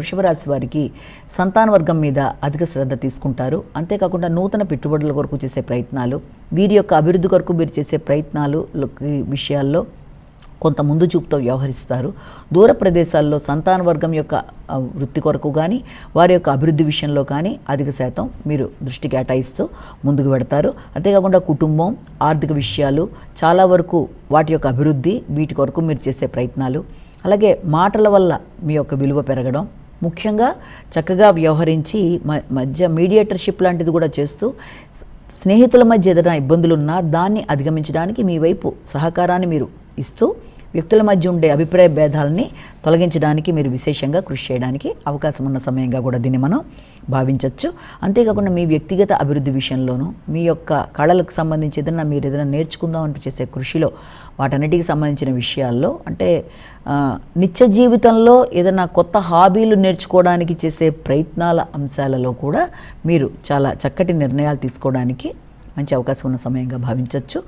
వృషభ రాశి వారికి సంతాన వర్గం మీద అధిక శ్రద్ధ తీసుకుంటారు. అంతేకాకుండా నూతన పెట్టుబడుల కొరకు చేసే ప్రయత్నాలు, వీరి యొక్క అభివృద్ధి కొరకు మీరు చేసే ప్రయత్నాలు విషయాల్లో కొంత ముందు చూపుతో వ్యవహరిస్తారు. దూర ప్రదేశాల్లో సంతాన వర్గం యొక్క వృత్తి కొరకు కానీ వారి యొక్క అభివృద్ధి విషయంలో కానీ అధిక శాతం మీరు దృష్టి కేటాయిస్తూ ముందుకు పెడతారు. అంతేకాకుండా కుటుంబం, ఆర్థిక విషయాలు చాలా వరకు వాటి యొక్క అభివృద్ధి, వీటి కొరకు మీరు చేసే ప్రయత్నాలు, అలాగే మాటల వల్ల మీ యొక్క విలువ పెరగడం, ముఖ్యంగా చక్కగా వ్యవహరించి మధ్య మీడియేటర్షిప్ లాంటిది కూడా చేస్తూ స్నేహితుల మధ్య ఏదైనా ఇబ్బందులున్నా దాన్ని అధిగమించడానికి మీ వైపు సహకారాన్ని మీరు ఇస్తూ వ్యక్తుల మధ్య ఉండే అభిప్రాయ భేదాలని తొలగించడానికి మీరు విశేషంగా కృషి చేయడానికి అవకాశం ఉన్న సమయంగా కూడా దీన్ని మనం భావించవచ్చు. అంతేకాకుండా మీ వ్యక్తిగత అభివృద్ధి విషయంలోనూ మీ యొక్క కళలకు సంబంధించి మీరు ఏదైనా నేర్చుకుందాం అంటూ చేసే కృషిలో వాటన్నిటికి సంబంధించిన విషయాల్లో, అంటే నిత్య జీవితంలో ఏదైనా కొత్త హాబీలు నేర్చుకోవడానికి చేసే ప్రయత్నాల అంశాలలో కూడా మీరు చాలా చక్కటి నిర్ణయాలు తీసుకోవడానికి మంచి అవకాశం ఉన్న సమయంగా భావించవచ్చు.